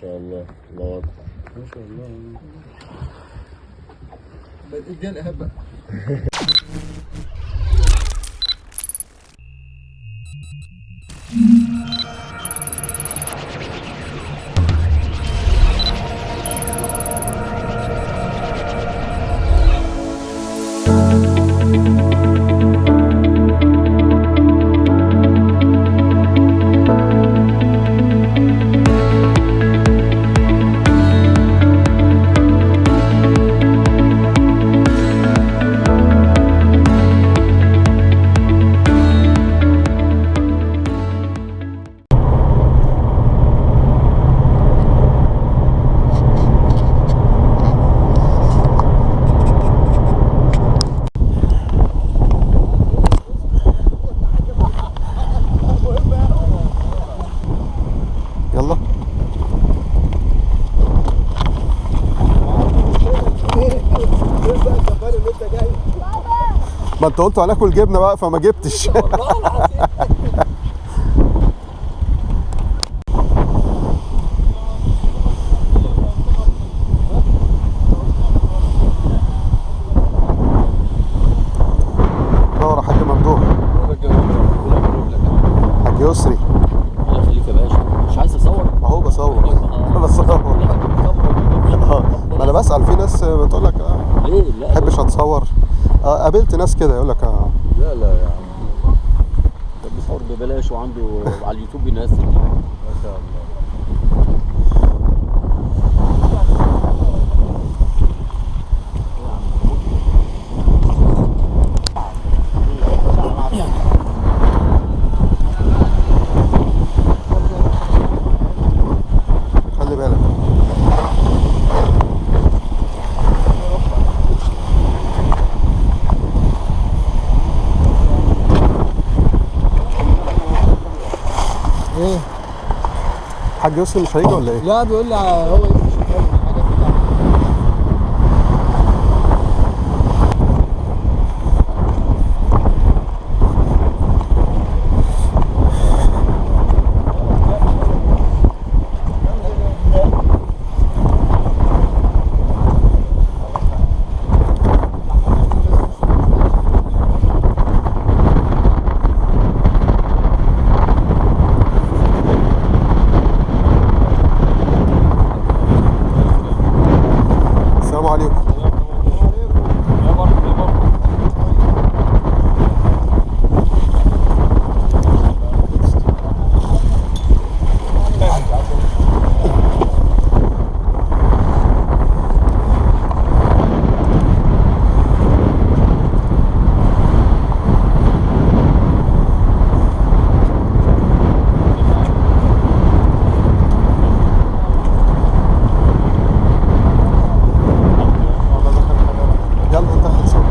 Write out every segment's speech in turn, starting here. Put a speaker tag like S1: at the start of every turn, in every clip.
S1: شاء الله. الله اكبر ما شاء الله.
S2: ادينا اهب بقى.
S3: يلا ما انت قلت هناكل جبنه بقى فما جبتش. دور يا حاج ممدوح. حاج يسري
S1: الله يخليك يا باشا. مش عايز اصور؟
S3: اهو بصور. بصور. ما انا بسأل في ناس بتقول لك
S1: ليه؟ لا
S3: ما بحبش اتصور. قابلت ناس كده يقول لك
S1: لا لا يا عم، ده بيصور ببلاش وعنده على اليوتيوب بينزل. ما شاء الله.
S3: خلي بالك.
S2: ايه؟
S3: حاج يوسف مش هيجي ولا ايه؟
S2: لا بيقول لي هو مش هيتكلم حاجه كده.
S3: السلام عليكم. يلا انت خلصان.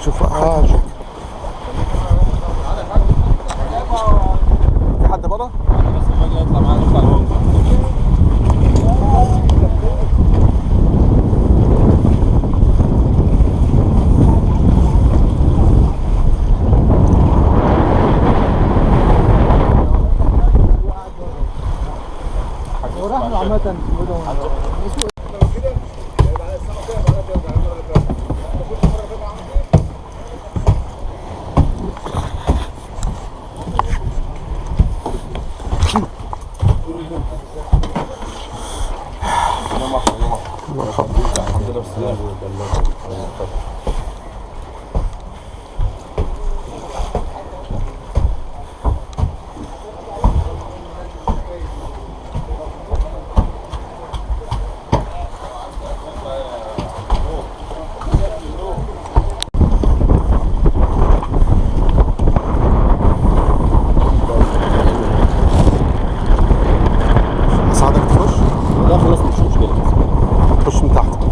S3: شوف حاجة. في حد بره؟
S2: ورحنا عامة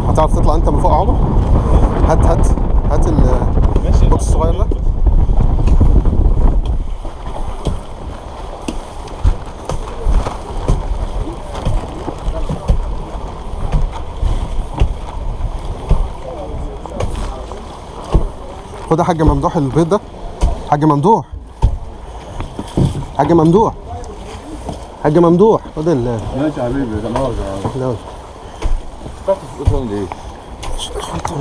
S3: هتعرف تطلع انت من فوق يا عمر؟ هات البوكس الصغير ده. خد يا حاج ممدوح البيض ده. حاج ممدوح، حاج ممدوح، حاج ممدوح، خد
S1: ماشي يا حبيبي، ده
S3: لا
S1: اصلا ليه؟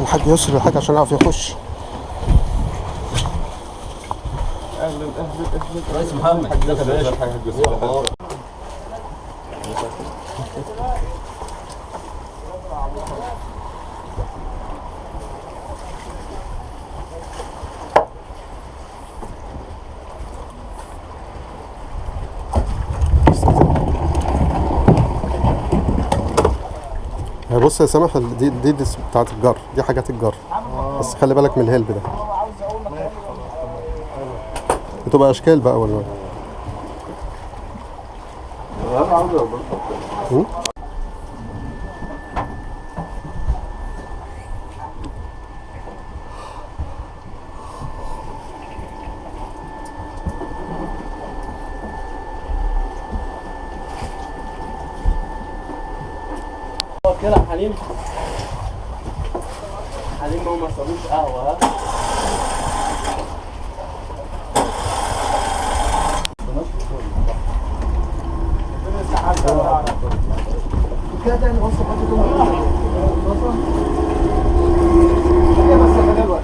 S3: الحاج يسر الحاج عشان يعرف يخش.
S1: اهلا رئيس محمد، ازيك يا باشا؟
S3: بص يا سامح، دي بتاعت الجر، دي حاجات الجر. بس خلي بالك من الهلب ده، بتبقى اشكال بقى والوان.
S1: كده يا حليم، حليم هو ما شربوش قهوه.
S2: كده تاني وصل حاجه بس خليها الوقت.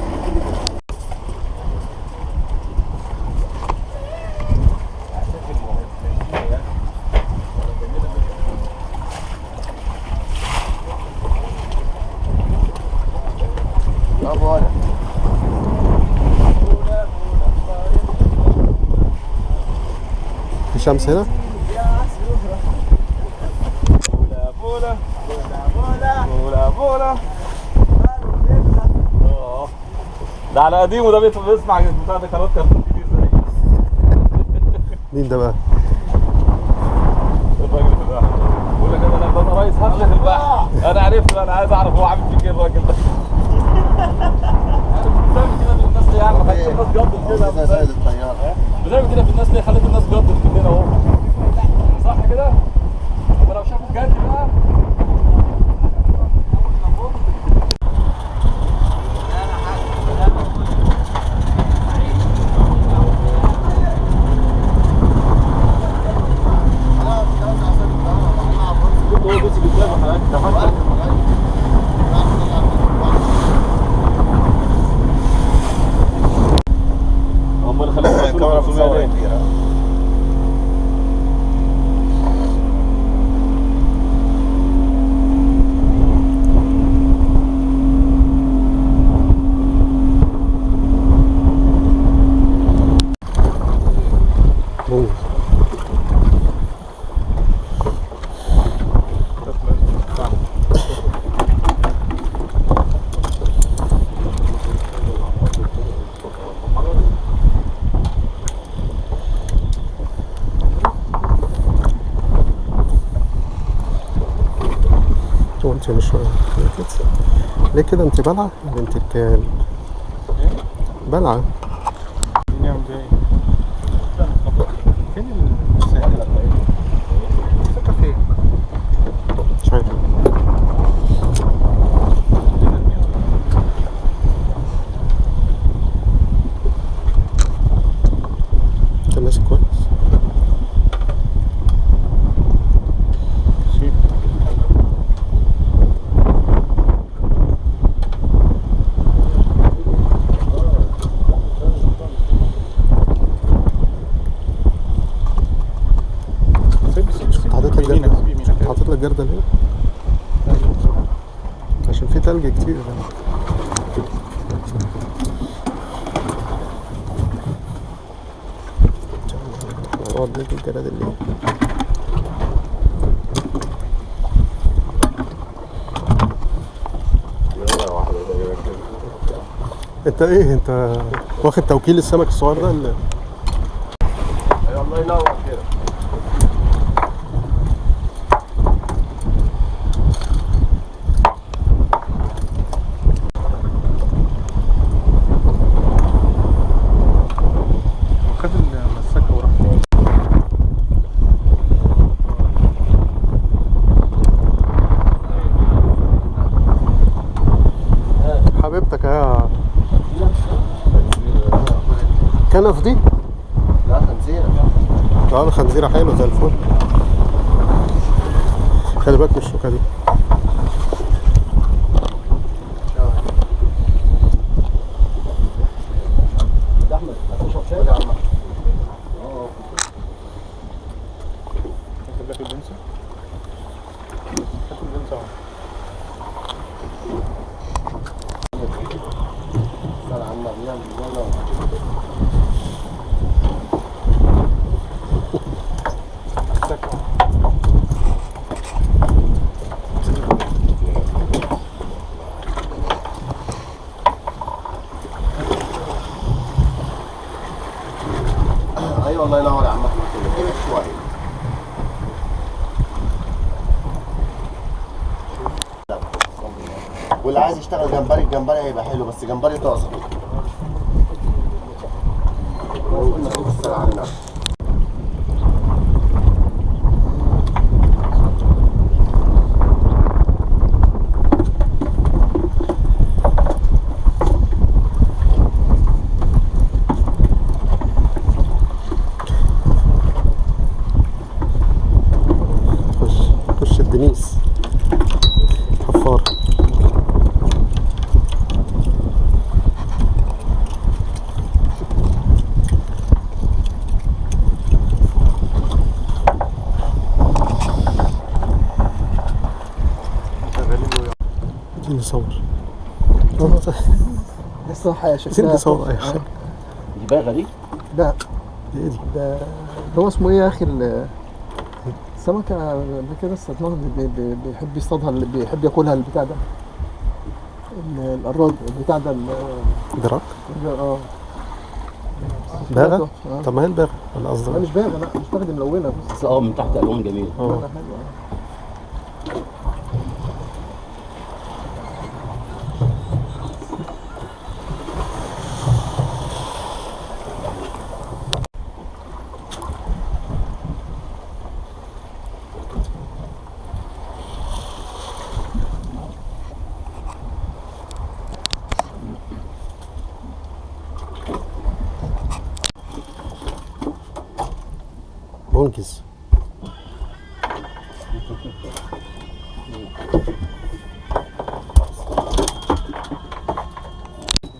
S3: في شمس هنا.
S1: بولا بولا بولا. ده على قديمه، ده بيسمع بتاع ده قناه كرتون كتير زي.
S3: مين ده بقى؟
S1: الراجل في البحر بقول لك انا رئيس حفله البحر. انا عرفت، انا عايز اعرف هو عامل فيك ايه الراجل ده. بتعمل كده في الناس ليه يعني؟ خليت الناس جدت كده. بتعمل كده في الناس ليه؟ خليت الناس جدت كده اهو. صح كده؟ طب لو شافوا بجد بقى. هم اللي خلوهم الكاميرا في الصورة كبيرة.
S3: انت مش ليه كده؟ ليه كده انت بلعة يا بنت الكلب؟ بلعة.
S2: نعم جاي. فين الساحل؟ فكر فين؟
S3: مش عارف. انت ماشي كويس. حاطط لك جردل هنا عشان في تلج كتير هنا. نقعد نجيب الجراد اللي انت ايه؟ انت واخد توكيل السمك الصغير ده اللي...
S1: الله ينور كده.
S2: خد المسكة وراح فين؟
S3: حبيبتك يا كنف دي؟
S2: لا خنزيرة.
S3: اه الخنزيرة حلوة زي الفل. خلي بالك من الشوكة دي.
S2: ده احمد هتشرب شاي يا عم؟ هجيب لك البنسة. هات البنسة اهو. صل على النبي يلا. ايوه الله ينور يا عم احمد كده كده شويه. واللي عايز يشتغل جمبري الجمبري هيبقى حلو بس جمبري طازه. الصلاة على النبي.
S3: خش الدنيس حفار. عايزين نصور.
S2: لسه حاجه
S3: عايزين
S2: شكلها
S3: نصور اي حاجة.
S1: دي باغه دي؟
S2: ده
S3: ايه دي؟
S2: ده هو اسمه ايه يا اخي السمكه قبل كده اصطادناها بيحب يصطادها اللي بيحب ياكلها البتاع ده القراد البتاع ده
S3: دراك؟
S2: اه
S3: باغة؟ طب ما هي الباغة ولا
S2: لا
S3: قصدك؟
S2: مش باغه لا مش باغه دي ملونه بس
S1: بس من تحت الوان جميل.
S2: لونها حلوه.
S3: منجز.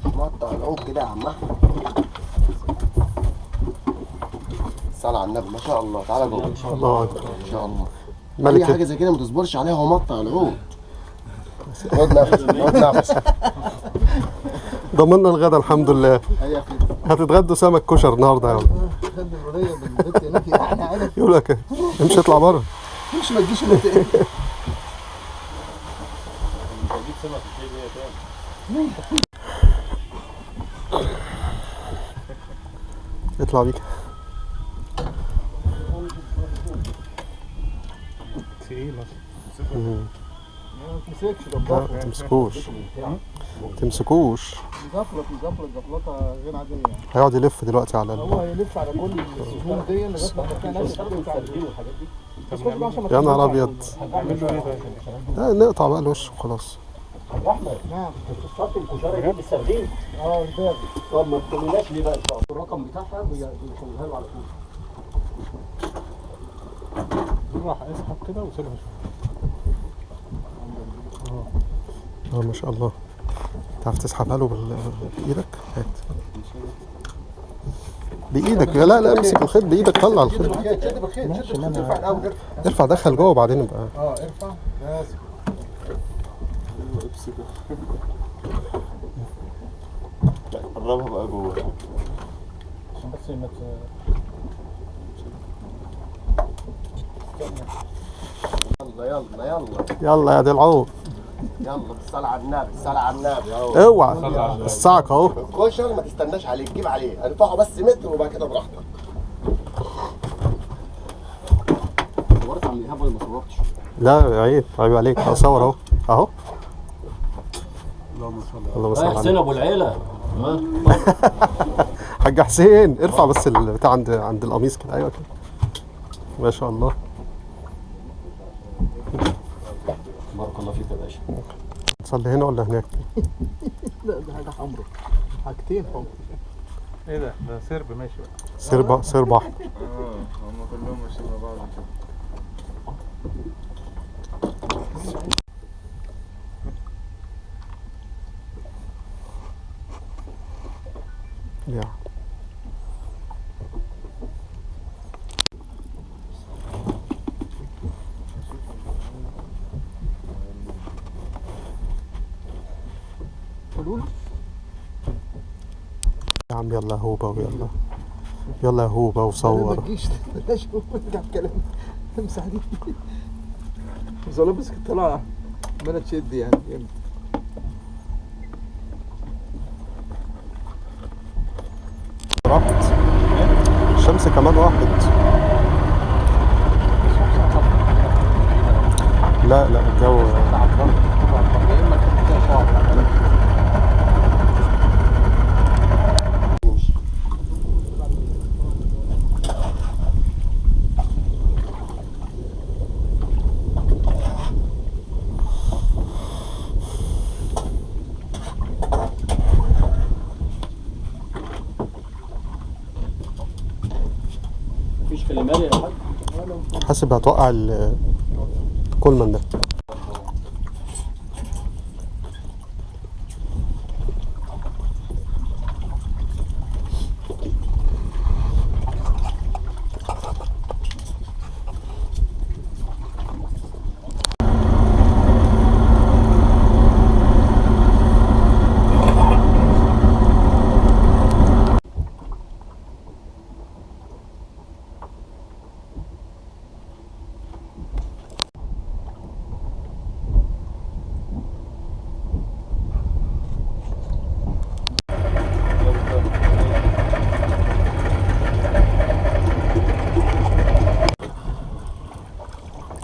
S2: مقطع العود كده يا عم احمد. الصلاة على النبي ما شاء الله. تعالى جوه.
S3: الله اكبر.
S2: ما شاء الله. اي
S3: ملكة.
S2: حاجه زي كده ما تصبرش عليها هو مقطع العود. خد نفس خد نفس.
S3: ضمننا الغدا الحمد لله.
S2: هي اخي
S3: هتتغدوا سمك كشر النهارده يا عم.
S2: خد الوليه بالبيت هناك يعني عارف
S3: يقول لك امشي اطلع بره.
S2: مش ما تجيش انت ايه.
S3: اطلع بيك.
S2: تقيل
S3: مم.
S2: ما تمسكش ده
S3: لا ما تمسكوش. تمسكوش.
S2: زفلت زفلطه غير عاديه يعني.
S3: هيقعد يلف دلوقتي على
S2: هو هيلف على كل السجون دي لغايه ما تلاقي نفسك بتلف على الحاجات دي. بس خد بقى عشان ما
S3: يا نهار
S2: تلفش
S3: ابيض.
S2: هنعمل له ايه بقى؟
S3: لا نقطع بقى الوش وخلاص.
S1: ابو احمد
S2: نعم
S1: الصف الكشري دي بالسردين.
S2: الباب.
S1: طب ما تقولناش ليه بقى ان شاء الله الرقم بتاعها بيخليها له على طول.
S2: راح اسحب كده وسيبها
S3: اه ما شاء الله. تعرف تسحبها له بايدك؟ هات بايدك. لا لا امسك الخيط بايدك. طلع الخيط.
S2: شد بالخيط شد بالخيط ارفع الاول
S3: ارفع دخل جوه وبعدين يبقى.
S2: ارفع بس
S4: قربها بقى جوه
S2: عشان بس ما يلا
S3: يلا يا دي العوض.
S2: يلا الصلاة على النبي الصلاة على النبي اهو.
S3: اوعى الصعق اهو.
S2: الكشر ما تستناش عليه تجيب عليه ارفعه بس متر وبعد كده براحتك.
S1: صورت عم ايهاب ولا ما صورتش؟
S3: لا عيب عيب عليك. اصور اهو اهو. اللهم صل على
S1: حسين ابو العيله.
S3: حاج حسين. ارفع بس البتاع عند القميص كده. ايوه كده ما شاء الله.
S1: بارك الله فيك يا باشا.
S3: تصلي هنا ولا هناك؟
S2: لا ده حاجة حمرا حاجتين حمرا.
S1: ايه ده سرب ماشي بقى.
S3: سير بحر.
S4: هم كلهم ماشيين مع بعض كده.
S3: يا
S2: قولوا له
S3: يا عم يلا هوبا ويلا يلا يا هوبا
S2: ما
S3: وصور.
S2: تجيش بلاش نرجع في كلام. امسح دي. بس والله بس كنت طالعه عماله تشد يعني جامد.
S3: راحت الشمس كمان راحت. لا الجو
S1: مفيش كلمات يا حاج.
S3: حاسب هتوقع الكولمان ده.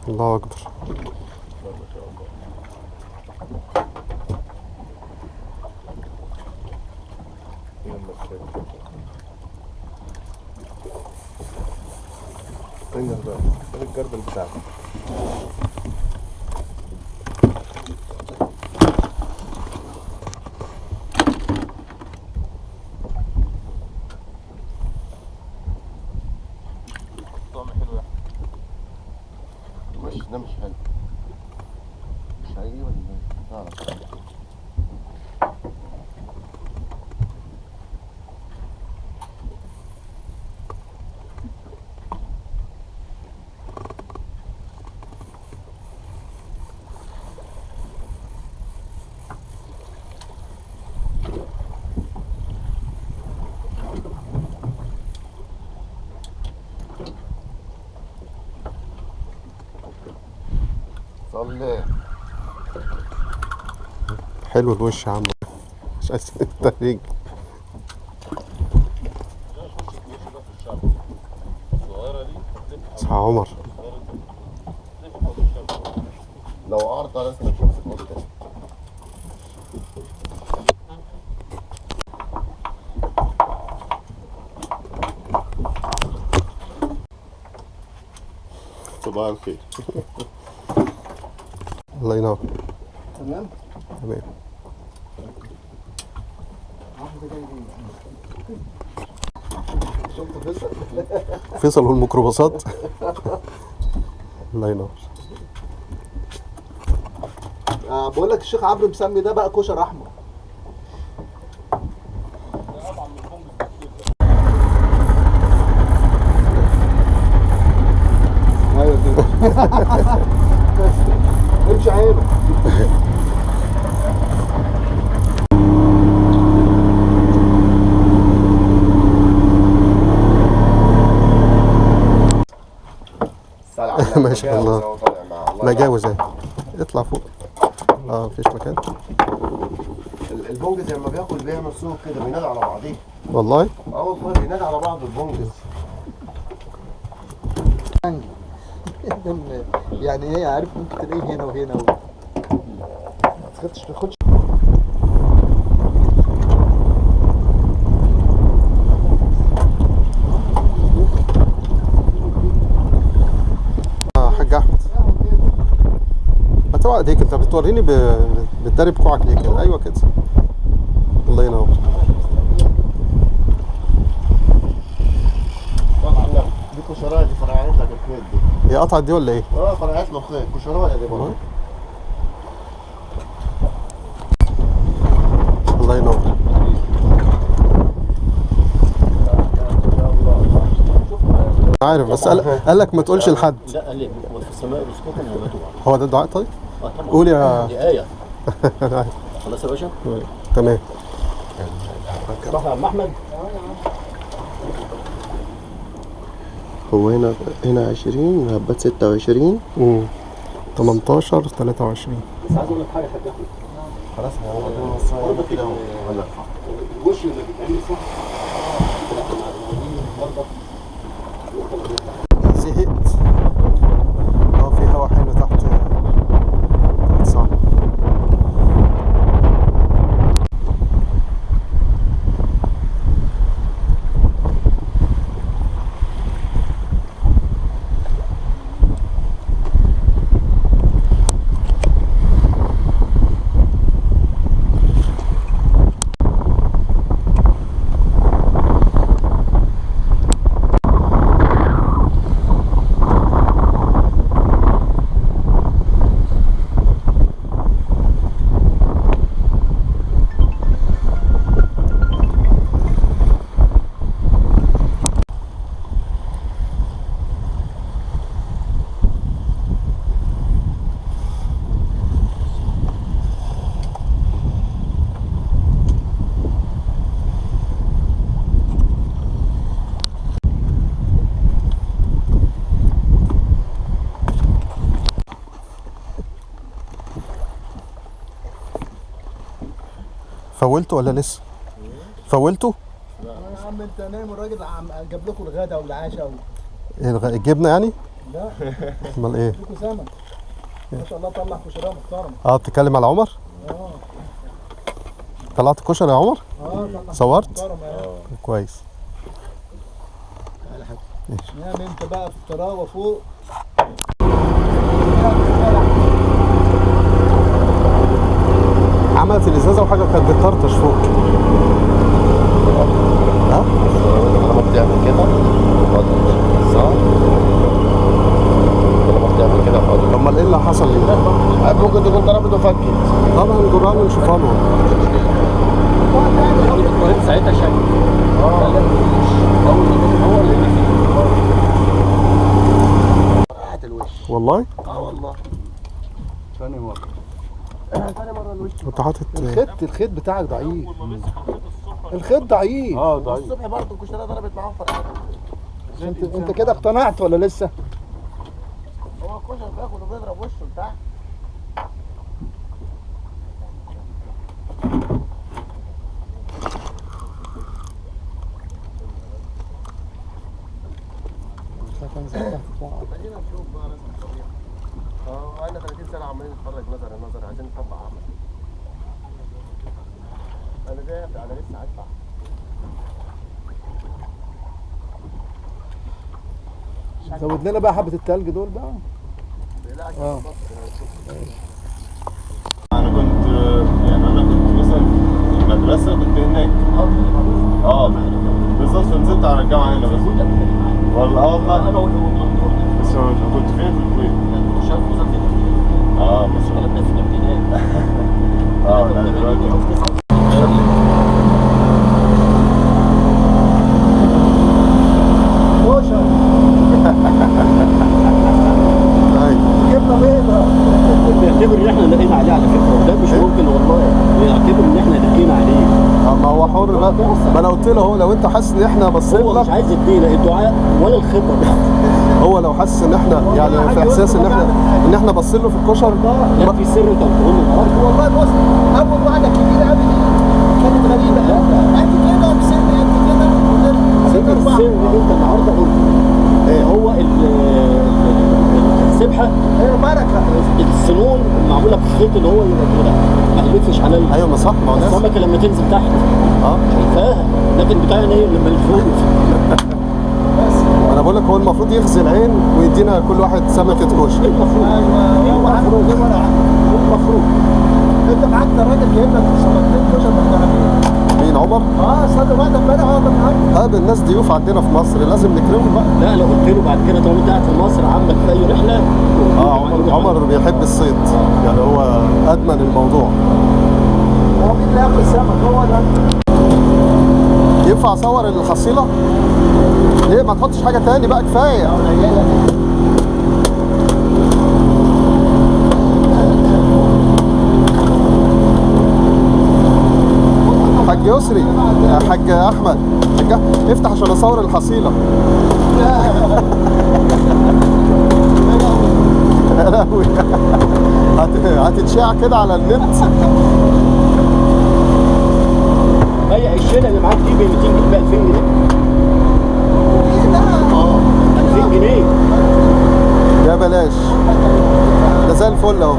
S3: الله اكبر.
S4: انجز بقى ده الجردل بتاعك.
S1: طعم حلو يا
S4: ده مش حلو. مش هيجي ولا تعرف. صلي.
S3: حلو الوش يا عم مش عايز التهريج. صح عمر.
S4: لو عرض على اسمك شمسك قدام. صباح الخير.
S3: الله ينور.
S2: تمام.
S3: تمام.
S2: شفت فيصل؟
S3: فيصل والميكروباصات. الله ينور.
S2: بقول لك الشيخ عمرو مسمي ده بقى كشر احمر. ايوه كده. امشي عينك.
S3: ما شاء الله. مجاوز اهي. اطلع فوق. مفيش مكان.
S4: البونجز لما بياكل بيعمل صوت كده بينادي على بعضيه.
S3: والله؟
S4: والله بينادي على بعض البونجز.
S2: يعني هي عارف ممكن تلاقيه هنا وهنا ما تاخدش
S3: حاج احمد ما توقع هيك انت بتوريني بتدرب كوعك ليه كده. ايوه كده. الله ينور.
S4: الكشرايه دي فرعت لك الخيط دي.
S3: هي قطعت دي ولا ايه؟
S4: فرعت له خيط كشرايه دي برضه.
S3: الله ينور. عارف بس قال لك ما تقولش لحد.
S4: لا قال لي وفي السماء رزقكم وما توعدون.
S3: هو ده الدعاء طيب؟
S4: طبعا.
S3: قول يا
S4: دي آية. خلاص يا باشا؟
S3: تمام.
S4: صح يا عم أحمد؟
S5: هو هنا 20 هبات 26
S3: 18 23.
S4: بس عايز أقول لك حاجة يا حاج أحمد.
S5: خلاص هو
S4: برضه كده الوش اللي بيتعمل صح.
S3: زهقت. في هوا حلو تحت صعب. فولته ولا لسه؟ فولته؟
S2: يا عم انت نايم والراجل جاب لكم الغدا والعشاء
S3: الجبنه يعني؟
S2: لا
S3: امال ايه؟
S2: لكم سمك ما شاء الله طلع كشريه محترمه.
S3: بتتكلم على عمر؟ طلعت الكشري يا عمر؟
S2: طلع
S3: صورت؟
S2: محترمه
S3: كويس.
S2: نام انت بقى في الطراوه فوق.
S3: عملت الازازه وحاجه كانت بتطرطش فوق.
S5: لما بتعمل كده فاضل صح؟ لما بتعمل كده فاضل.
S3: امال ايه اللي حصل ليه؟
S5: ممكن تكون ضربت وفكت.
S3: طبعا جران ونشوفها له.
S4: ساعتها شك. هو اللي
S5: قطعت الوش.
S3: والله؟
S5: والله.
S4: ثاني مرة.
S5: ثاني مرة الوش.
S3: انت حاطط
S2: الخيط بتاعك ضعيف. الخيط ضعيف.
S3: ضعيف.
S5: الصبح برضه الكشريه ضربت معاهم فرقت.
S2: انت كده اقتنعت ولا لسه؟
S5: هو الكشري بياكل وبيضرب وشه لتحت. خلينا نشوف بقى رسم الطبيعة. بقالنا 30 سنة عمالين نتفرج نظري عايزين نطبق عمل. أنا دافع أنا لسه هدفع.
S2: زود لنا بقى حبه التلج دول بقى.
S6: انا كنت مثلا المدرسه كنت هناك بالظبط نزلت على الجامعه هنا بس والله بس كنت فين في الكويت؟
S4: كنت شايف وزارة
S6: بس
S4: التربية في الابتدائي.
S6: لا دلوقتي
S2: جبنه بيضاء.
S4: بيعتبر ان احنا لقينا عليه على فكره وده مش ممكن والله. بيعتبر ان احنا لقينا عليه.
S3: ما هو حر بقى. ما انا قلت له لو انت حاسس ان احنا بصينا
S4: هو مش عايز يدينا الدعاء ولا الخبره.
S3: هو لو حاسس ان احنا يعني في احساس ان احنا باصين له في الكشر.
S4: لا في سر انت بتقول له النهارده.
S2: والله بص اول واحده كبيره قوي دي كانت غريبه قد كده بسن قد كده
S4: السر اللي انت النهارده قلته هو السبحه
S2: ايوه بركه.
S4: السنون معموله بخيط اللي هو يبقى كده ما يلفش على
S3: ايوه ما صح. ما هو ناس
S4: السمكه لما تنزل تحت شايفاها لكن بتاعنا هي لما الفوق.
S3: انا بقول لك هو المفروض يغزي العين ويدينا كل واحد سمكه كشري.
S2: المفروض انت معاك راجل جايب لك سمكتين كشري محترمين.
S3: مين عمر؟
S2: صدق بعد امبارح ولا النهارده.
S3: طيب الناس ضيوف عندنا في مصر لازم نكرمهم بقى.
S4: لا انا قلت له بعد كده طالما انت قاعد في مصر عندك في اي رحله.
S3: عمر بيحب الصيد، يعني هو ادمن الموضوع.
S2: هو مين اللي ياكل سمك؟ هو ده.
S3: ينفع اصور الحصيله؟ ليه ما تحطش حاجه تاني بقى كفايه؟ حاج يسري يا حاج احمد، حاج افتح عشان اصور الحصيله. يا لهوي هتتشاع كده على النت.
S4: بيع الشيله اللي معاك دي ب 200 جنيه، ب 2000 جنيه. 2000 جنيه.
S3: يا بلاش، ده زي الفل اهو.